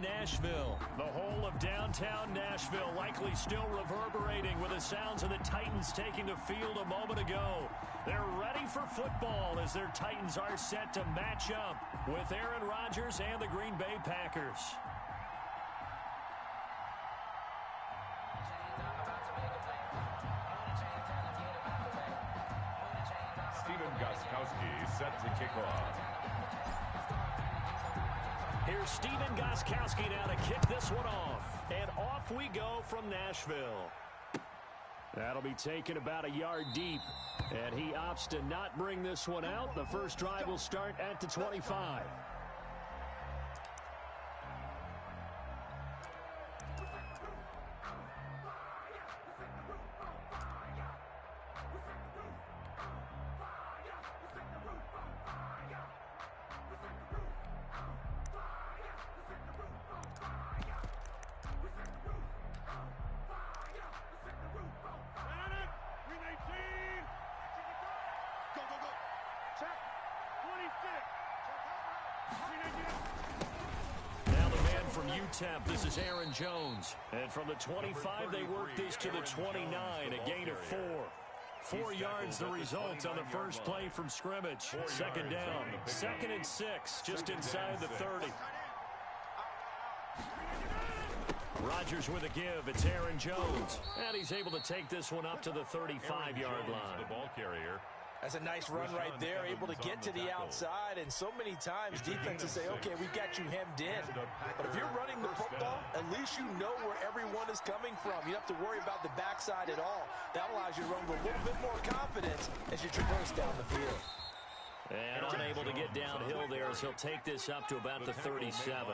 Nashville. The whole of downtown Nashville likely still reverberating with the sounds of the Titans taking the field a moment ago. They're ready for football as their Titans are set to match up with Aaron Rodgers and the Green Bay Packers. Set to kick off. Here's Steven Gostkowski now to kick this one off. And off we go from Nashville. That'll be taken about a yard deep. And he opts to not bring this one out. The first drive will start at the 25. This is Aaron Jones. And from the 25, they work this to the 29, a gain of 4. 4 yards the result on the first play from scrimmage. Second down, 2nd and 6, just inside the 30. Rodgers with a give. It's Aaron Jones. And he's able to take this one up to the 35-yard line. The ball carrier. That's a nice run right there, able to get to the outside. And so many times defenses say, okay, we've got you hemmed in. But if you're running the football, at least you know where everyone is coming from. You don't have to worry about the backside at all. That allows you to run with a little bit more confidence as you traverse down the field. And unable to get downhill there as he'll take this up to about the 37.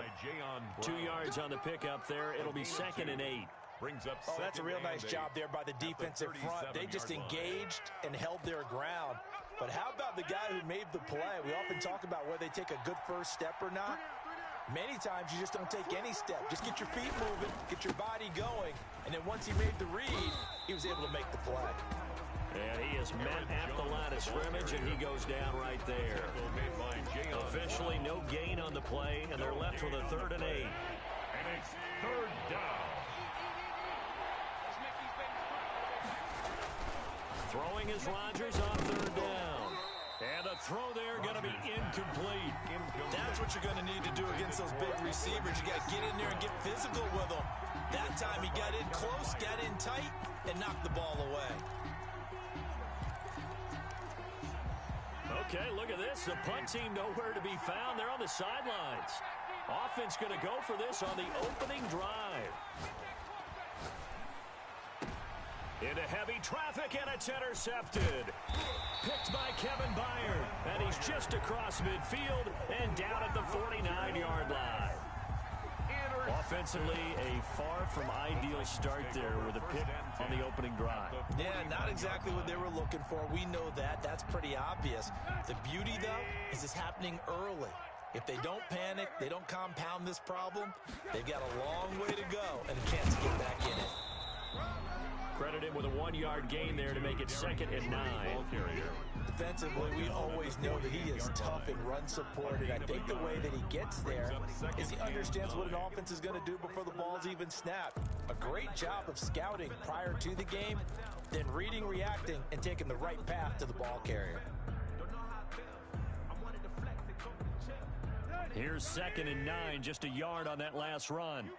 2 yards on the pickup there. It'll be 2nd and 8. Oh, that's a real nice job there by the defensive front. They just engaged and held their ground. But how about the guy who made the play? We often talk about whether they take a good first step or not. Many times you just don't take any step. Just get your feet moving, get your body going. And then once he made the read, he was able to make the play. And he is met at the line of scrimmage, and he goes down right there. Officially no gain on the play, and they're left with a 3rd and 8. And it's 3rd down. Throwing is Rodgers on 3rd down. And the throw there going to be incomplete. That's what you're going to need to do against those big receivers. You got to get in there and get physical with them. That time he got in close, got in tight, and knocked the ball away. Okay, look at this. The punt team nowhere to be found. They're on the sidelines. Offense going to go for this on the opening drive. Into heavy traffic, and it's intercepted. Picked by Kevin Byard. And he's just across midfield and down at the 49-yard line. Offensively, a far from ideal start there with a pick on the opening drive. Yeah, not exactly what they were looking for. We know that. That's pretty obvious. The beauty, though, is it's happening early. If they don't panic, they don't compound this problem, they've got a long way to go and a chance to get back in it. Credit him with a 1-yard gain there to make it 2nd and 9. Defensively, we always know that he is tough and run supported. I think the way that he gets there is he understands what an offense is going to do before the ball's even snapped. A great job of scouting prior to the game, then reading, reacting, and taking the right path to the ball carrier. Here's 2nd and 9, just a yard on that last run.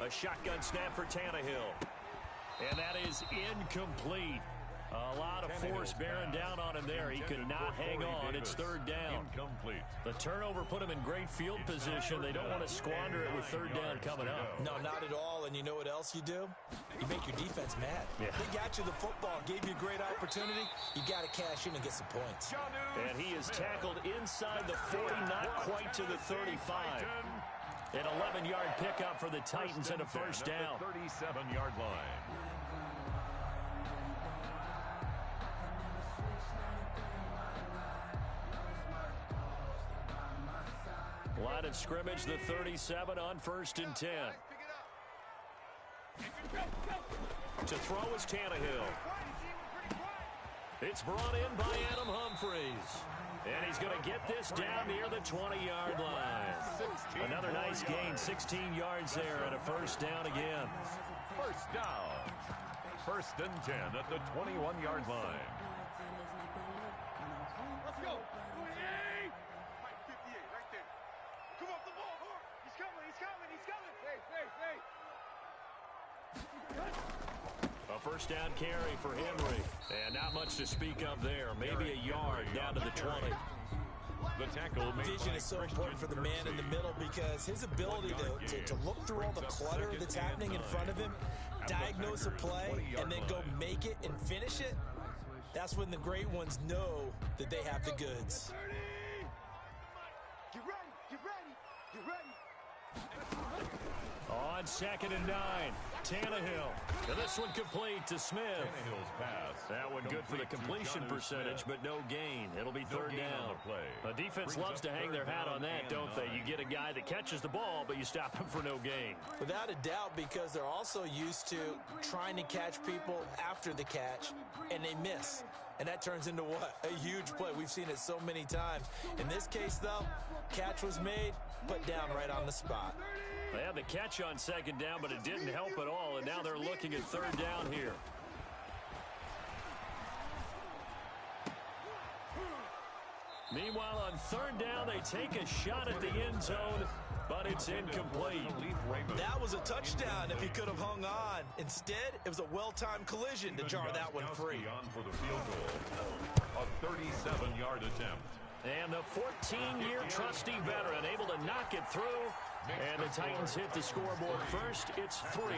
A shotgun snap for Tannehill. And that is incomplete. A lot of force bearing down on him there. He could not hang on. It's 3rd down. The turnover put him in great field position. They don't want to squander it with 3rd down coming up. No, not at all. And you know what else you do? You make your defense mad. Yeah. They got you the football, gave you a great opportunity. You got to cash in and get some points. And he is tackled inside the 40, not quite to the 35. An 11-yard pickup for the Titans and a first down. 37-yard line. Line of scrimmage, the 37 on 1st and 10. To throw is Tannehill. It's brought in by Adam Humphries. And he's going to get this down near the 20-yard line. Another nice gain, 16 yards there, and a first down again. First down. 1st and 10 at the 21-yard line. Let's go. 58 right there. Come off the ball. He's coming. He's coming. Hey. A first down carry for Henry. And not much to speak of there. Maybe a yard down to the 20. The tackle vision is so important for the man in the middle because his ability to look through all the clutter that's happening in front of him, diagnose a play, and then go make it and finish it, that's when the great ones know that they have the goods. Get ready. On 2nd and 9, Tannehill. And this one complete to Smith. Tannehill's pass. That one good for the completion percentage, but no gain. It'll be 3rd down. The defense loves to hang their hat on that, don't they? You get a guy that catches the ball, but you stop him for no gain. Without a doubt, because they're also used to trying to catch people after the catch, and they miss. And that turns into what? A huge play. We've seen it so many times. In this case, though, catch was made, put down right on the spot. They had the catch on 2nd down, but it didn't help at all, and now they're looking at 3rd down here. Meanwhile, on 3rd down, they take a shot at the end zone, but it's incomplete. That was a touchdown if he could have hung on. Instead, it was a well-timed collision to jar that one free. On for the field goal. A 37-yard attempt. And the 14-year trusty veteran able to knock it through. And the Titans hit the scoreboard first. It's 3-0.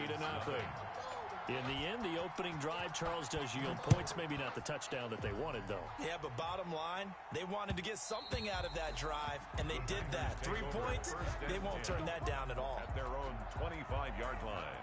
In the end, the opening drive, Charles, does yield points. Maybe not the touchdown that they wanted, though. Yeah, but bottom line, they wanted to get something out of that drive, and they did that. 3 points, they won't turn that down at all. At their own 25-yard line.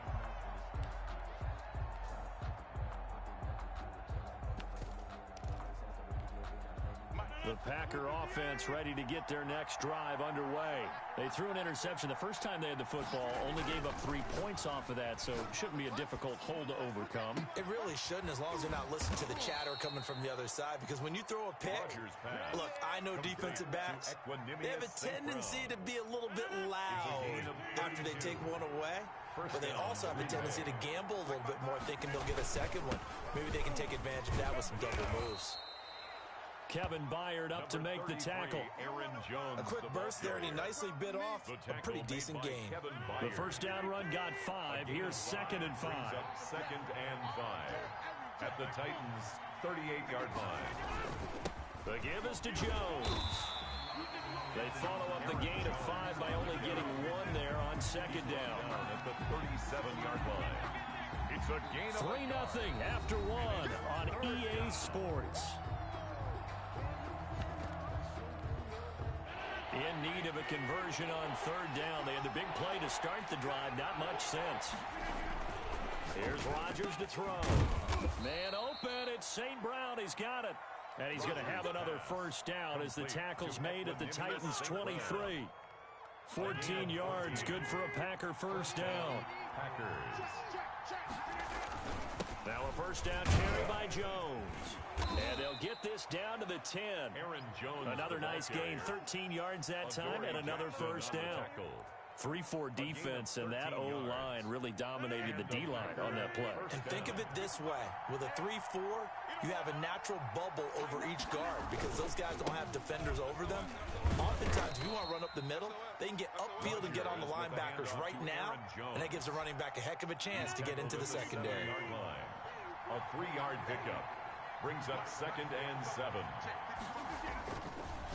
The Packer offense ready to get their next drive underway. They threw an interception the first time they had the football, only gave up 3 points off of that, so it shouldn't be a difficult hole to overcome. It really shouldn't, as long as they're not listening to the chatter coming from the other side, because when you throw a pick, look, I know defensive backs, they have a tendency to be a little bit loud after they take one away, but they also have a tendency to gamble a little bit more, thinking they'll get a second one. Maybe they can take advantage of that with some double moves. Kevin Byard up to make the tackle. A quick burst there, and he nicely bit off a pretty decent gain. The first down run got 5. Here's 2nd and 5. 2nd and 5 at the Titans' 38-yard line. The give is to Jones. They follow up the gain of 5 by only getting 1 there on 2nd down. At the 37-yard line. It's a gain of 3-0 after 1 on EA Sports. In need of a conversion on 3rd down. They had the big play to start the drive. Not much sense. Here's Rodgers to throw. Man open. It's St. Brown. He's got it. And he's going to have another first down as the tackle's made at the Titans' 23. 14 yards. Good for a Packer first down. Packers. Now a first down carry by Jones. And they'll get this down to the 10. Aaron Jones. Another nice gain, 13 yards that time, and another first down. 3-4 defense, and that O-line really dominated the D-line on that play. And think of it this way. With a 3-4, you have a natural bubble over each guard because those guys don't have defenders over them. Oftentimes, if you want to run up the middle, they can get upfield and get on the linebackers right now, and that gives the running back a heck of a chance to get into the secondary. A 3-yard pickup brings up 2nd and 7.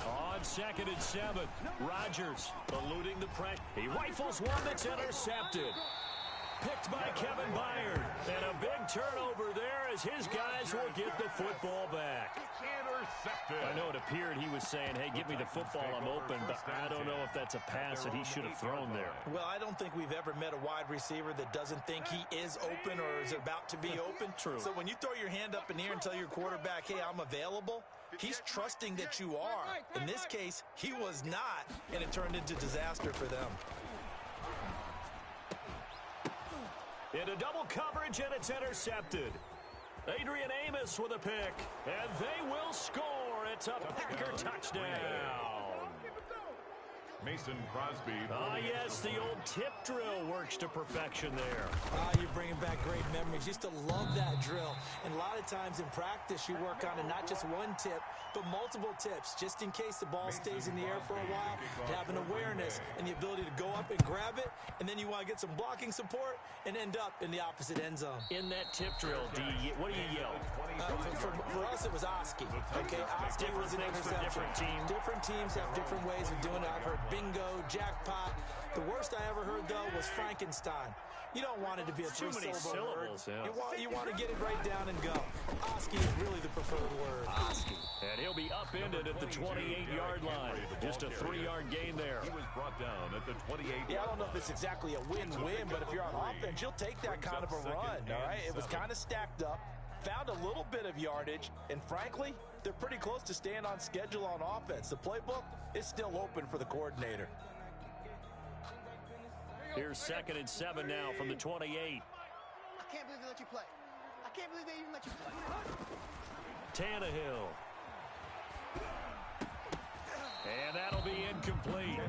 On 2nd and 7, Rodgers eluding the pressure. He rifles one that's intercepted. Picked by Kevin Byard. And a big turnover there as his guys will get the football back. Intercepted. I know it appeared he was saying, hey, give me the football, I'm open, but I don't know if that's a pass that he should have thrown there. Well, I don't think we've ever met a wide receiver that doesn't think he is open or is about to be open. True. So when you throw your hand up in the air and tell your quarterback, hey, I'm available, he's trusting that you are. In this case, he was not, and it turned into disaster for them. Into double coverage, and it's intercepted. Adrian Amos with a pick, and they will score. That's a Packer touchdown. Mason Crosby. Yes, the old tip drill works to perfection there. You're bringing back great memories. Used to love that drill. And a lot of times in practice, you work on it, not just one tip, but multiple tips, just in case the ball stays in the air for a while. To have an awareness and the ability to go up and grab it, and then you want to get some blocking support and end up in the opposite end zone. In that tip drill, what do you yell? For us, it was Oski. Okay, Oski was an interception. Different teams have different ways of doing it. I've heard bingo, jackpot. The worst I ever heard, though, was Frankenstein. You don't want it to be a three-syllable word. Yeah. You want to get it right down and go. Oski is really the preferred word. Oski. And he'll be upended at the 28-yard line. Just a 3-yard gain there. He was brought down at the 28-yard line. Yeah, I don't know if it's exactly a win-win, but if you're on offense, you'll take that kind of a run, all right? It was kind of stacked up, found a little bit of yardage, and frankly, they're pretty close to staying on schedule on offense. The playbook is still open for the coordinator. Here's 2nd and 7 now from the 28. I can't believe they let you play. I can't believe they even let you play. Tannehill. And that'll be incomplete.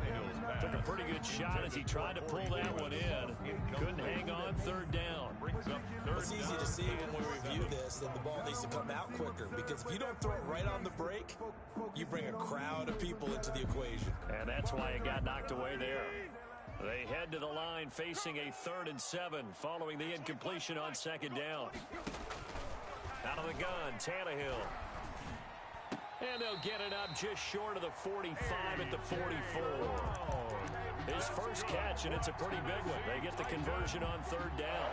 Took a pretty good shot as he tried to pull that one in. Couldn't hang on, 3rd down. It's easy to see when we review this that the ball needs to come out quicker, because if you don't throw it right on the break, you bring a crowd of people into the equation. And that's why it got knocked away there. They head to the line facing a 3rd and 7 following the incompletion on 2nd down. Out of the gun, Tannehill. And they'll get it up just short of the 45 at the 44. His first catch, and it's a pretty big one. They get the conversion on 3rd down.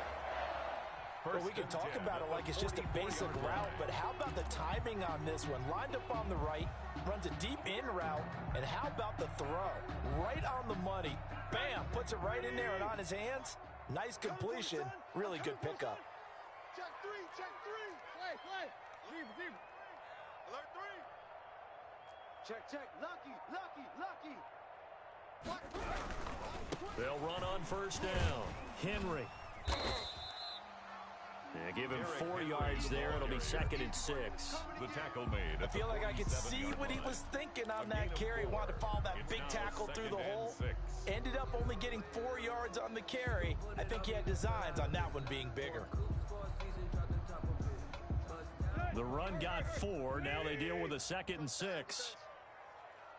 Well, we can talk about it like it's just a basic route, but how about the timing on this one? Lined up on the right, runs a deep in route, and how about the throw? Right on the money. Bam! Puts it right in there and on his hands. Nice completion. Really good pickup. Check 3, check 3. Play. Leave. Alert 3. Check. Lucky. They'll run on 1st down. Henry. Yeah, give him 4 yards there. It'll be 2nd and 6. The tackle made. I feel like I could see what he was thinking on that carry. Wanted to follow that big tackle through the hole. Ended up only getting 4 yards on the carry. I think he had designs on that one being bigger. The run got 4. Now they deal with a 2nd and 6.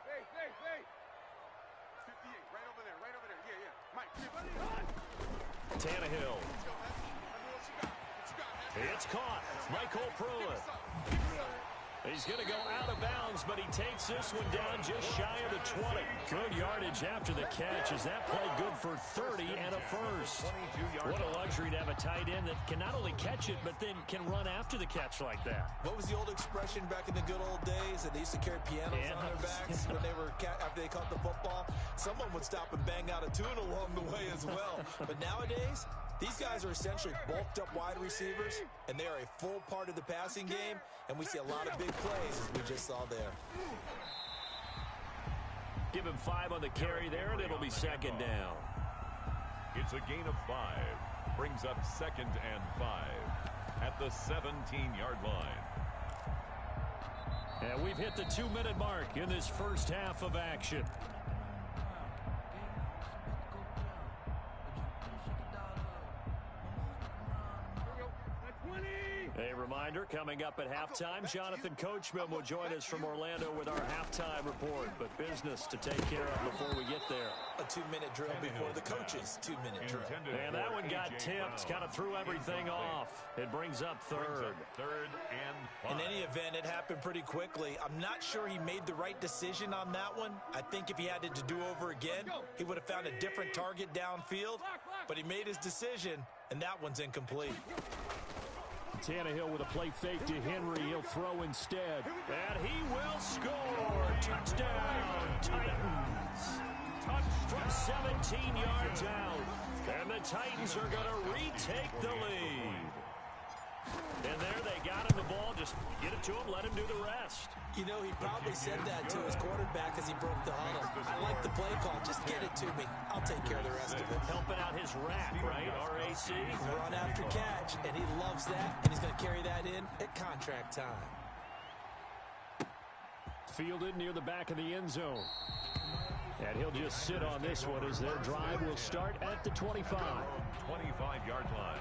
Hey. 58, right over there. Yeah. Mike, Tannehill. It's caught. Michael Pruitt. He's going to go out of bounds, but he takes this one down just shy of the 20. Good yardage after the catch. Is that play good for 30 and a first? What a luxury to have a tight end that can not only catch it, but then can run after the catch like that. What was the old expression back in the good old days that they used to carry pianos on their backs when they were after they caught the football? Someone would stop and bang out a tune along the way as well. But nowadays, these guys are essentially bulked up wide receivers, and they are a full part of the passing game, and we see a lot of big plays as we just saw there. Give him 5 on the carry there, and it'll be 2nd down. It's a gain of 5. Brings up 2nd and 5 at the 17-yard line. And we've hit the 2-minute mark in this first half of action. A reminder, coming up at halftime, Jonathan Coachman will join us from Orlando with our halftime report. But business to take care of before we get there. A 2-minute drill before the coach's 2-minute drill. And that one got tipped, kind of threw everything off. It brings up 3rd. 3rd and 5. In any event, it happened pretty quickly. I'm not sure he made the right decision on that one. I think if he had it to do over again, he would have found a different target downfield. But he made his decision, and that one's incomplete. Tannehill with a play fake to Henry. He'll throw instead. And he will score. Touchdown, Titans. From 17 yards out. And the Titans are going to retake the lead. And there they got him the ball. Just get it to him, let him do the rest. You know, he probably said that to his quarterback as he broke the huddle. I like the play call. Just get it to me. I'll take care of the rest of it. Helping out his rack, right? RAC. Run after catch, and he loves that, and he's going to carry that in at contract time. fielded near the back of the end zone. And he'll just sit on this one as their drive will start at the 25. 25-yard line.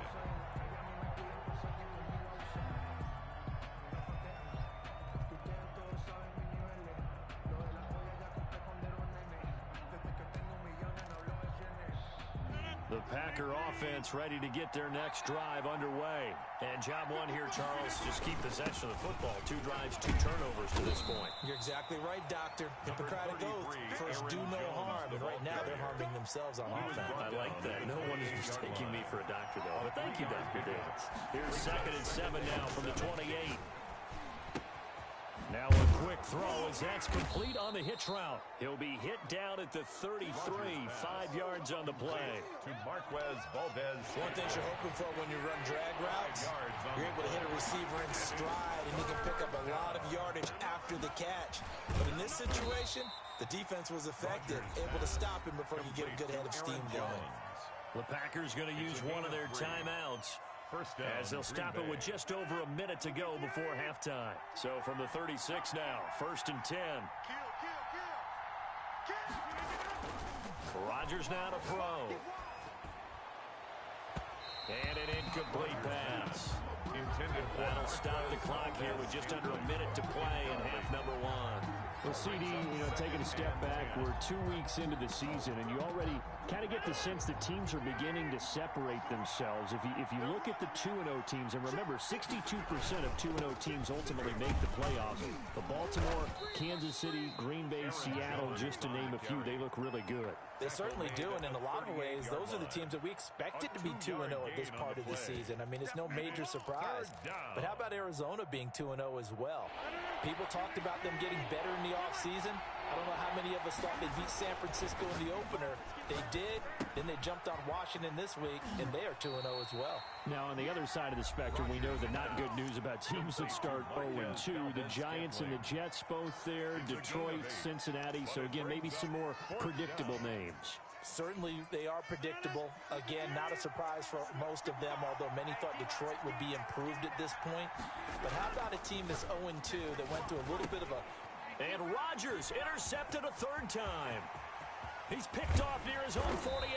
The Packer offense ready to get their next drive underway. And job one here, Charles, just keep possession of the football. 2 drives, 2 turnovers to this point. You're exactly right, Doctor. Hippocratic oath, first do no harm. And right now they're harming themselves on offense. I like that. No one is mistaking me for a doctor, though. But thank you, Dr. Davis. Here's 2nd and 7 now from the 28. Now a quick throw as that's complete on the hitch route. He'll be hit down at the 33, 5 yards on the play. To Marquez Valdez. One thing you're hoping for when you run drag routes, you're able to hit a receiver in stride, and he can pick up a lot of yardage after the catch. But in this situation, the defense was effective, able to stop him before you get a good head of steam going. The Packers going to use one of their timeouts, as they'll stop it with just over a minute to go before halftime. So from the 36 now, 1st and 10. Rodgers now to throw. And an incomplete pass. That'll stop the clock here with just under a minute to play in half number 1. Well, CD, taking a step back, we're 2 weeks into the season, and you already kind of get the sense that teams are beginning to separate themselves. If you look at the 2-0 teams, and remember, 62% of 2-0 teams ultimately make the playoffs. The Baltimore, Kansas City, Green Bay, Seattle, just to name a few, they look really good. They certainly do, and in a lot of ways, those are the teams that we expected to be 2-0 at this part of the season. I mean, it's no major surprise. But how about Arizona being 2-0 as well? People talked about them getting better in the offseason. I don't know how many of us thought they'd beat San Francisco in the opener. They did. Then they jumped on Washington this week, and they are 2-0 as well. Now, on the other side of the spectrum, we know the not good news about teams that start 0-2. The Giants and the Jets both there, Detroit, Cincinnati. So, again, maybe some more predictable names. Certainly, they are predictable. Again, not a surprise for most of them, although many thought Detroit would be improved at this point. But how about a team that's 0-2 that went through a little bit of a... And Rodgers intercepted a 3rd time. He's picked off near his own 48.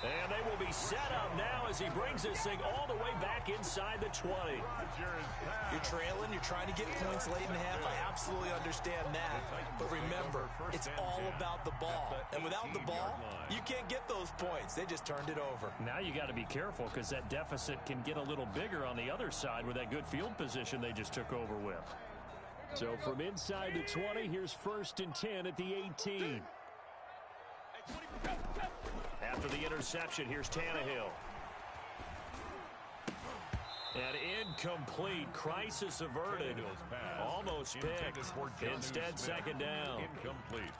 And they will be set up now as he brings this thing all the way back inside the 20. You're trailing. You're trying to get points late in the half. I absolutely understand that. But remember, it's all about the ball. And without the ball, you can't get those points. They just turned it over. Now you got to be careful because that deficit can get a little bigger on the other side with that good field position they just took over with. So from inside the 20, here's 1st and 10 at the 18. After the interception, here's Tannehill. And incomplete. Crisis averted. Almost picked. Instead, 2nd down. Incomplete.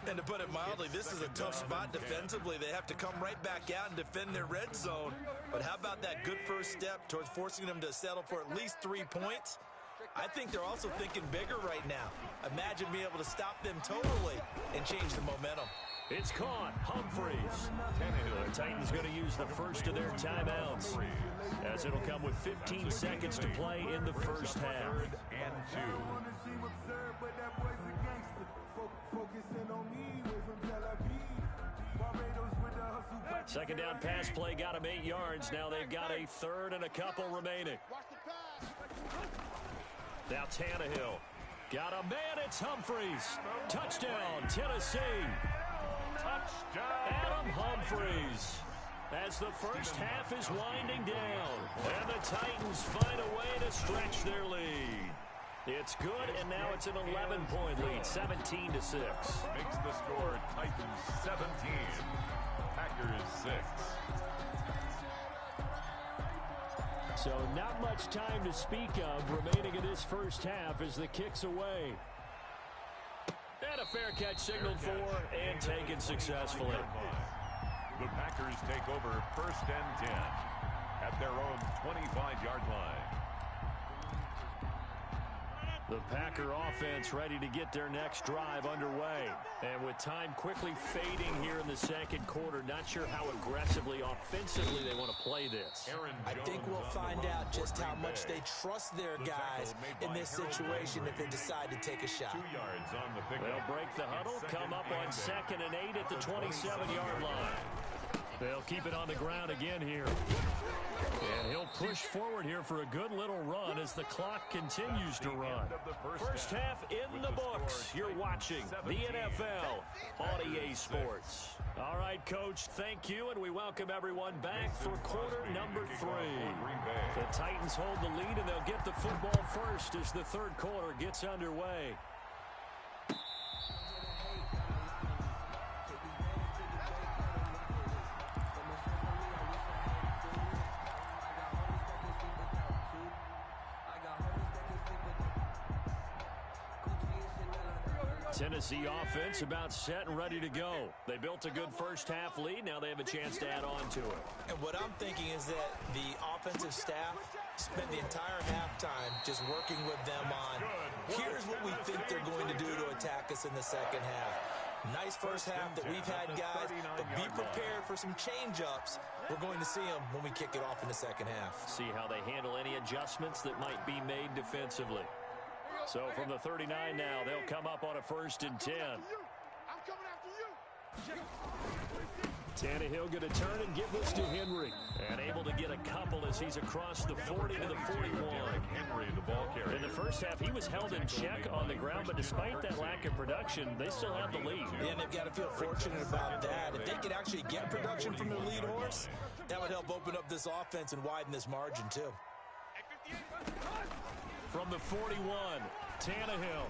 And to put it mildly, this is a tough spot defensively. They have to come right back out and defend their red zone. But how about that good first step towards forcing them to settle for at least 3 points? I think they're also thinking bigger right now. Imagine being able to stop them totally and change the momentum. It's caught. Humphreys. The Titans going to use the first of their timeouts, as it'll come with 15 seconds to play in the first half. 3rd and 2. 2nd down pass play got him 8 yards. Now they've got a 3rd and a couple remaining. Now Tannehill. Got a man. It's Humphreys. Touchdown, Tennessee. Touchdown. Adam Humphreys. As the first half is winding down. And the Titans find a way to stretch their lead. It's good, and now it's an 11-point lead, 17-6. Makes the score Titans 17. Packers 6. So not much time to speak of remaining in this first half as the kick's away. And a fair catch signaled for and taken successfully. The Packers take over 1st and 10 at their own 25-yard line. The Packer offense ready to get their next drive underway. And with time quickly fading here in the second quarter, not sure how aggressively, offensively they want to play this. I think we'll find out just how much they trust their guys in this situation if they decide to take a shot. 2 yards on the pickup. They'll break the huddle, come up on 2nd and 8 at the 27-yard line. They'll keep it on the ground again here. And he'll push forward here for a good little run as the clock continues to run. First half in the books. You're watching the NFL on EA Sports. All right, Coach, thank you, and we welcome everyone back for quarter number 3. The Titans hold the lead, and they'll get the football first as the third quarter gets underway. Tennessee offense about set and ready to go. They built a good first half lead. Now they have a chance to add on to it. And what I'm thinking is that the offensive staff spent the entire halftime just working with them on, here's what we think they're going to do to attack us in the second half. Nice first half that we've had, guys, but be prepared for some change-ups. We're going to see them when we kick it off in the second half. See how they handle any adjustments that might be made defensively. So from the 39 now, they'll come up on a 1st and 10. I'm coming after you. Tannehill going to turn and give this to Henry. And able to get a couple as he's across the 40 to the 41. Henry, the ball carrier. In the first half, he was held in check on the ground, but despite that lack of production, they still have the lead. And they've got to feel fortunate about that. If they could actually get production from their lead horse, that would help open up this offense and widen this margin, too. From the 41, Tannehill.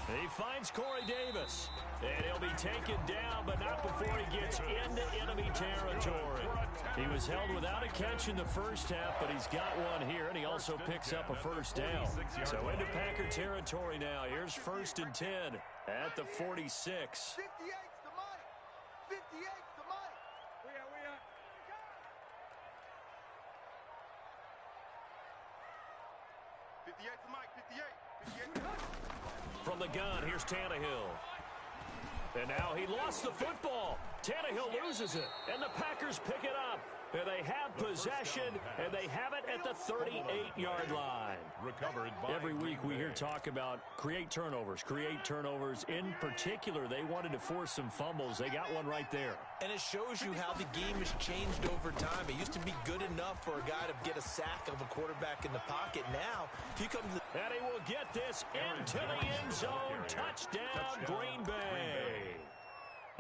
He finds Corey Davis. And he'll be taken down, but not before he gets into enemy territory. He was held without a catch in the first half, but he's got one here, and he also picks up a first down. So into Packer territory now. Here's 1st and 10 at the 46. 58's the money. 58's the money. We are. 58's the mic. 58. From the gun, here's Tannehill. And now he lost the football. Tannehill loses it, and the Packers pick it up. And they have possession, and they have it at the 38-yard line. Every week we hear talk about create turnovers. In particular, they wanted to force some fumbles. They got one right there. And it shows you how the game has changed over time. It used to be good enough for a guy to get a sack of a quarterback in the pocket. Now, he comes... And he will get this into the end zone. Touchdown, Green Bay.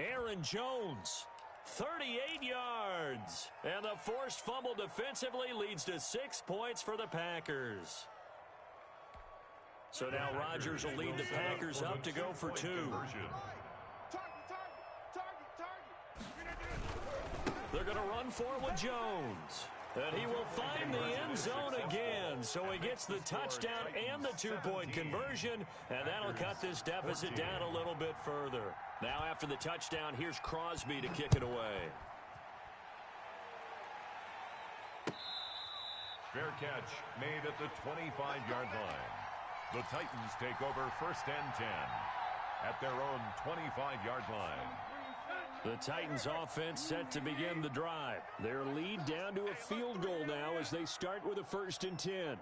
Aaron Jones, 38 yards. And the forced fumble defensively leads to 6 points for the Packers. So now Rodgers will lead the Packers up to go for 2. They're going to run for it with Jones. And he will find the end zone again. So he gets the touchdown and the 2-point conversion. And that'll cut this deficit down a little bit further. Now after the touchdown, here's Crosby to kick it away. Fair catch made at the 25-yard line. The Titans take over 1st and 10 at their own 25-yard line. The Titans offense set to begin the drive. Their lead down to a field goal now as they start with a 1st and 10.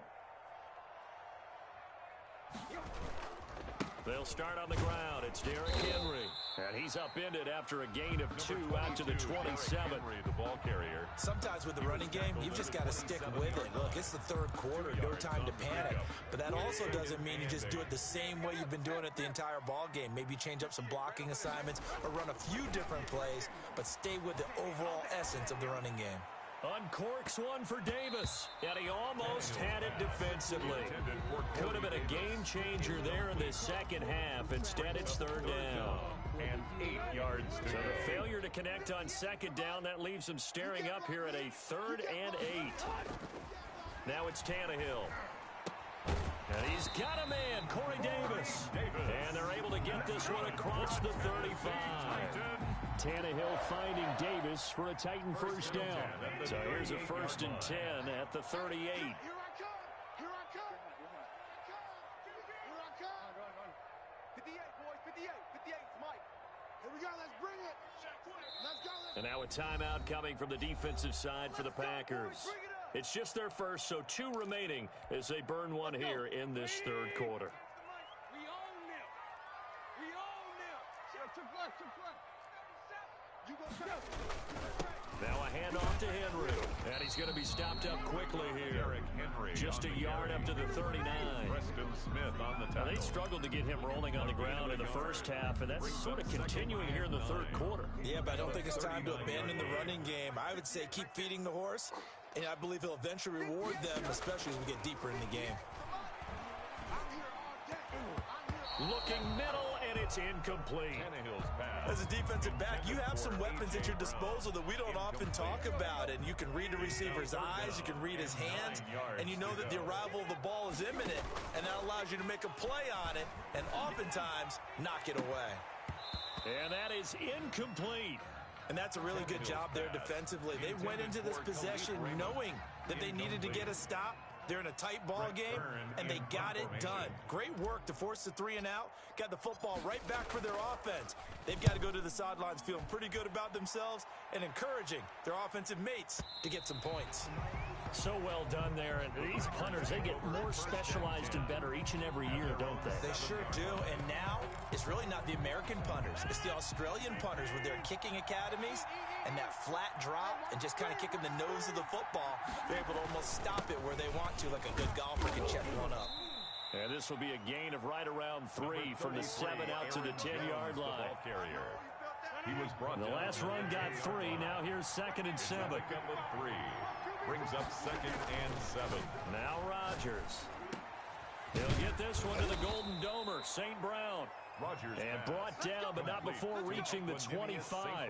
They'll start on the ground. It's Derrick Henry. And he's upended after a gain of 2 out to the 27. The ball carrier. Sometimes with the running game, you've just got to stick with it. Look, it's the third quarter. No time to panic. But that also doesn't mean you just do it the same way you've been doing it the entire ball game. Maybe change up some blocking assignments or run a few different plays, but stay with the overall essence of the running game. Uncorks one for Davis, and he almost had it defensively. Could have been a game changer there in this second half. Instead, it's 3rd down. And 8 yards to So the failure to connect on 2nd down, that leaves him staring up here at a 3rd and 8. Now it's Tannehill. And he's got a man, Corey Davis. And they're able to get this one across the 35. Tannehill finding Davis for a Titan 1st down. So here's a 1st and 10 at the 38. Here I come. And now a timeout coming from the defensive side for the Packers. It's just their first, so 2 remaining as they burn one here in this third quarter. Now a handoff to Henry, and he's going to be stopped up quickly here. Just a yard up to the 39. Preston Smith on the tackle. Now, they struggled to get him rolling on the ground in the first half, and that's sort of continuing here in the third quarter. Yeah, but I don't think it's time to abandon the running game. I would say keep feeding the horse, and I believe he'll eventually reward them, especially as we get deeper in the game. Looking middle, and it's incomplete. As a defensive back, you have some weapons at your disposal that we don't often talk about, and you can read the receiver's eyes, you can read his hands, and you know that the arrival of the ball is imminent, and that allows you to make a play on it, and oftentimes knock it away. And that is incomplete. And that's a really good job there defensively. They went into this possession knowing that they needed to get a stop. They're in a tight ball game, and they got it done. Great work to force the 3 and out. Got the football right back for their offense. They've got to go to the sidelines feeling pretty good about themselves and encouraging their offensive mates to get some points. So well done there. And these punters, they get more specialized and better each and every year, don't they? They sure do. And now it's really not the American punters. It's the Australian punters with their kicking academies and that flat drop and just kind of kicking the nose of the football. They're able to almost stop it where they want to, like a good golfer can check one up. And this will be a gain of right around 3 from the 7 out to the 10-yard line. He was brought the last run got 3. Now here's 2nd and 7. 3. Brings up 2nd and 7. Now Rodgers. He'll get this one to the Golden Domer, St. Brown. And brought down, but not before reaching the 25.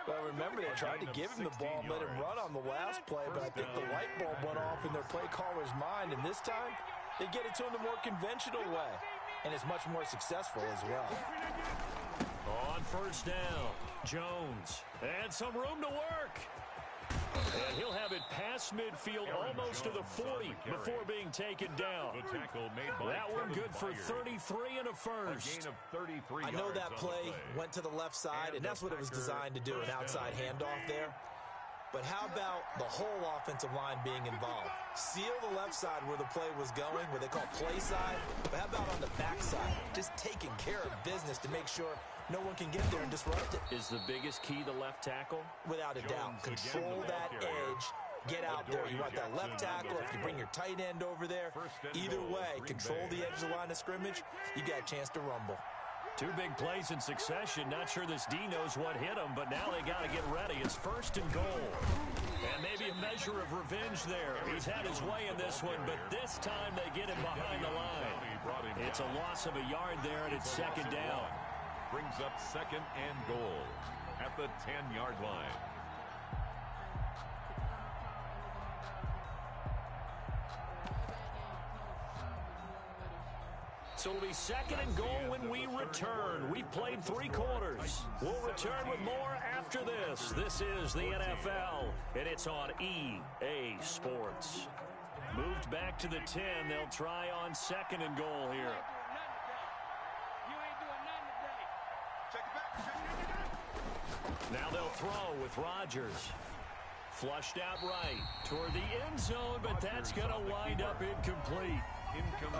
Well, remember, they tried to give him the ball and let him run on the last play, but I think the light bulb went off in their play caller's mind, and this time they get it to him the more conventional way, and it's much more successful as well. On first down, Jones, and some room to work. And he'll have it past midfield almost to the 40 before being taken down. That one good for 33 and a first. I know that play went to the left side, and that's what it was designed to do, an outside handoff there. But how about the whole offensive line being involved? Seal the left side where the play was going, where they call play side. But how about on the back side? Just taking care of business to make sure no one can get there and disrupt it. Is the biggest key the left tackle? Without a doubt. Control that edge. Get out there. You want that left tackle. If you bring your tight end over there, either way, control the edge of the line of scrimmage. You got a chance to rumble. 2 big plays in succession. Not sure this D knows what hit him, but now they got to get ready. It's 1st and goal. And maybe a measure of revenge there. He's had his way in this one, but this time they get him behind the line. It's a loss of a yard there, and it's 2nd down. Brings up 2nd and goal at the 10-yard line. So it'll be 2nd and goal when we return. We've played 3 quarters. We'll return with more after this. This is the NFL, and it's on EA Sports. Moved back to the 10. They'll try on 2nd and goal here. Now they'll throw with Rodgers. Flushed out right toward the end zone, but that's going to wind up incomplete.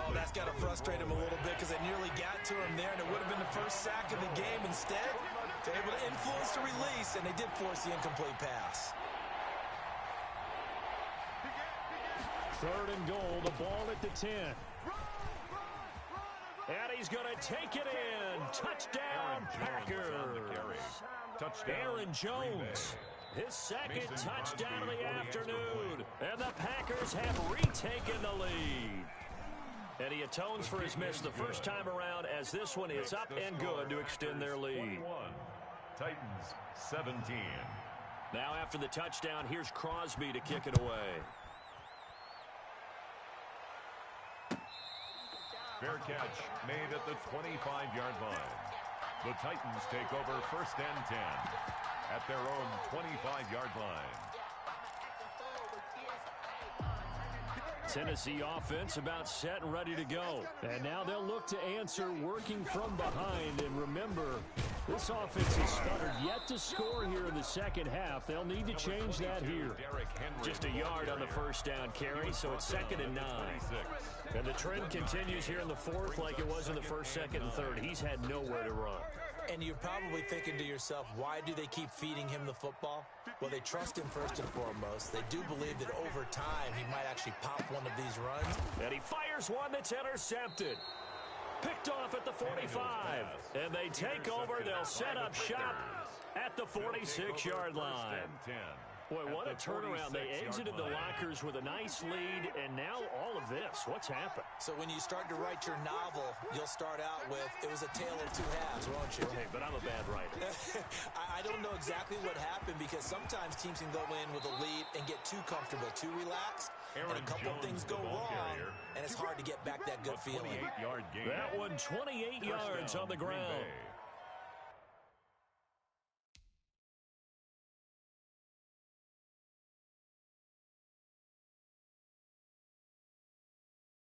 Oh, that's got to frustrate him a little bit because they nearly got to him there, and it would have been the first sack of the game. Instead, they're able to influence the release, and they did force the incomplete pass. 3rd and goal, the ball at the 10. And he's going to take it in. Touchdown, Packers. Aaron Jones, his 2nd touchdown of the afternoon. And the Packers have retaken the lead. And he atones for his miss the first time around as this one is up and good to extend their lead. Titans 17. Now after the touchdown, here's Crosby to kick it away. Fair catch made at the 25-yard line. The Titans take over 1st and 10 at their own 25-yard line. Tennessee offense about set and ready to go. And now they'll look to answer working from behind. And remember, this offense has stuttered yet to score here in the second half. They'll need to change that here. Just a yard on the first down carry, so it's 2nd and 9. And the trend continues here in the fourth like it was in the first, second, and third. He's had nowhere to run. And you're probably thinking to yourself, why do they keep feeding him the football? Well, they trust him first and foremost. They do believe that over time he might actually pop one of these runs. And he fires one that's intercepted. Picked off at the 45. And they take over. They'll set up shop at the 46-yard line. Boy, what a turnaround. They exited the lockers with a nice lead, and now all of this. What's happened? So when you start to write your novel, you'll start out with, it was a tale of two halves, won't you? Hey, but I'm a bad writer. I don't know exactly what happened, because sometimes teams can go in with a lead and get too comfortable, too relaxed, and a couple of things go wrong, and it's hard to get back that good feeling. That one, 28 yards on the ground.